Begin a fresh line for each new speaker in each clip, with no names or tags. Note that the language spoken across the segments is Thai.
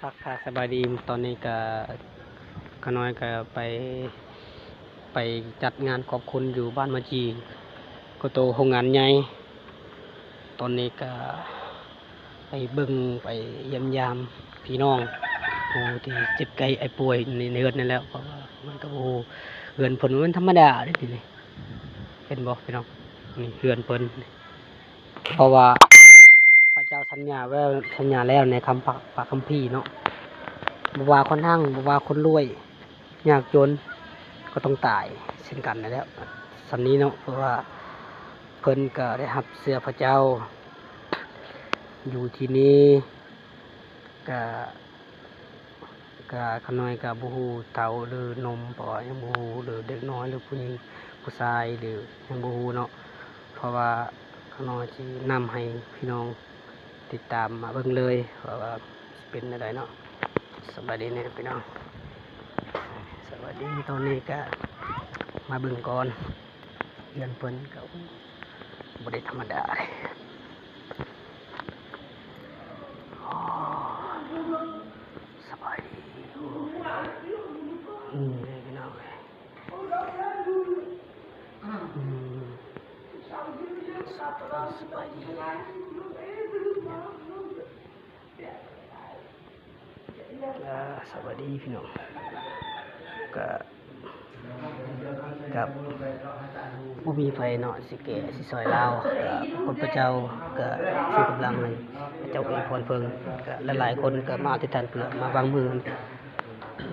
ค่ะสบายดีตอนนี้ก็ขน้อยก็ไปจัดงานขอบคุณอยู่บ้านมาจีก็โตโรงงานใหญ่ตอนนี้ก็ไปเบิ่งไปเยี่ยมยามพี่น้องผู้ที่เจ็บไข้ไอป่วยในเรือนนั่นแล้วเพราะว่ามันก็เรือนเพิ่นมันธรรมดาเด้ทีนี้เห็นบ่พี่น้องนี่เรือนเพิ่นเพราะว่าพระเจ้าสัญญาไว้สัญญาแล้วในคำพระคัมภีร์เนาะบ่ว่าคนทั้งบ่ว่าคนรวยยากจนก็ต้องตายเช่นกันนั่นแหล้วสำนี้เนาะเพราะว่าเพิ่นก็ได้รับเสื้อพระเจ้าอยู่ที่นี้ก็ขน้อยก็บ่ฮู้เฒ่าหรือนมปอยังบ่ฮู้หรือเด็กน้อยหรือผู้หญิงผู้ชายหรือยังบ่ฮู้เนาะเพราะว่าขน้อยสินำให้พี่น้องติดตามมาเบิ่งเลยว่าเป็นจังไดเนาะสวัสดีเนี่ยพี่น้องสวัสดีตอนนี้ก็มาเบิ่งก่อนเรียนเพิ่นก็บ่ได้ธรรมดาเลยสบายดีเลยพี่น้องสบายดีสวัสดีพี่น้องกับผู้มีไฟเนาะสิแก่สิซอยลาวคนพระเจ้าก็สิกำลังให้พระเจ้าอวยพรเพิ่งก็หลายๆคนก็มาอธิษฐานเพื่อมาบางมือ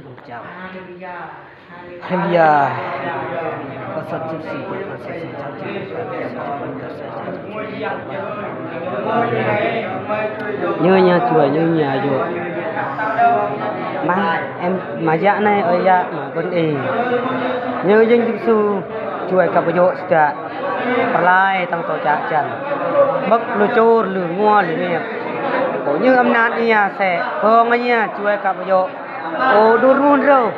พระเจ้าฮาเลลูยาพระสัจจิสีพระสัจจิชาติnhớ nhà chùa nhớ nhà vô mà em mà dạ này ở dạ mà vẫn nhớ dân thực sự chùa cặp vô sẽ lại tăng tổ trả chân bất lừa chô lừa ngoa lừa nghiệp có như âm nát nhà sẽ phong anh nha chùa cặp vô ô đua run rồi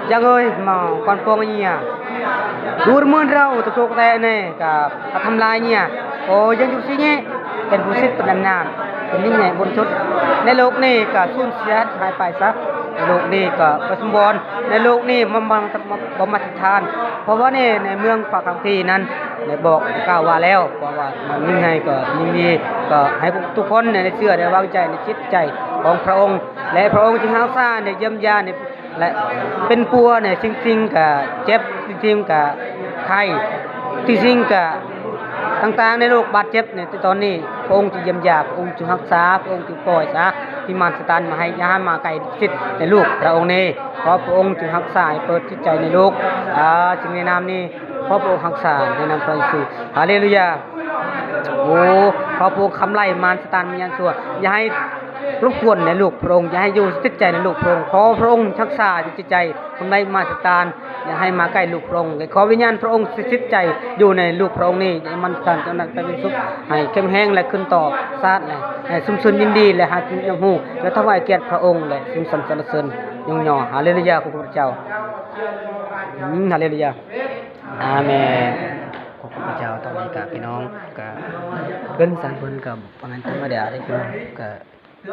chẳng ơi mà còn phong anh nha đua mơn rau tụi tôi cái này cả tham lai nha ô dân thực sự nhéเป็นผู้สิทธิ์เป็นนานเป็นยิ่งใหญ่บนชุดในโลกนี้ก็สูญเสียหายไปซะในโลกนี้ก็ประสมบูรณ์ในโลกนี้มันบ่มาทานเพราะว่าในเมืองปากคัมภีร์นั้นได้บอกกล่าวว่าแล้วเพราะว่ามันยิ่งใหญ่ก็ยิ่งดีก็ให้ทุกคนได้เชื่อได้วางใจในจิตใจของพระองค์และพระองค์จึงหาซ่าในเยี่ยมญาณและเป็นปัวเนี่ยจริงๆก็เจ็บจริงๆก็ไข้ที่จริงก็ต่างๆในโลกบาดเจ็บเนี่ยตอนนี้พระองค์จะเยี่ยมยาพระองค์จะรักษาพระองค์จะปล่อยซะที่มารซาตานมาให้ยามาไกลสิทธิ์ในลูกพระองค์นี้เพราะพระองค์จึงรักษาเปิดจิตใจในโลกจึงในนามนี้เพราะพระองค์รักษาในนามพระเยซูฮาเลลูยาโอ้เพราะพระองค์ขับไล่มารซาตานวิญญาณชั่วอย่าให้รบกวนในลูกพระองค์อย่าให้อยู่จิตใจในลูกพระองค์ขอพระองค์รักษาจิตใจคนใดมารซาตานอย่าให้มาใกล้ลูกพระองค์ขอวิญญาณพระองค์จิตใจอยู่ในลูกพระองค์นี้ให้มันสั่นจนไปเป็นสุขให้เข้มแข็งและขึ้นต่อซาดเลยให้สมสุนยินดีและหาจุยหูและถวายเกียรติพระองค์และสมสันสรรเสริญยงย่อฮาเลลูยาขอบพระเจ้าฮาเลลูยาอาเมนขอบพระเจ้าตอนนี้กับพี่น้องกับเพิ่นสันเพิ่นกับปานธรรมดาได้พี่น้องกับส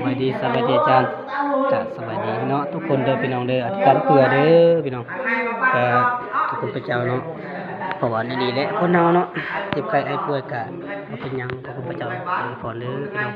บายดีอาจารย์จะสบายดีเนาะทุกคนเด้อพี่น้องเด้ออธิษฐานเผื่อเด้อพี่น้องก็ทุกคนพระเจ้าเนาะเพราะว่านี่แหละคนเฮาเนาะเจ็บไข้ไอป่วยก็บ่เป็นหยังขอบคุณพระเจ้าอวยพรเด้อพี่น้อง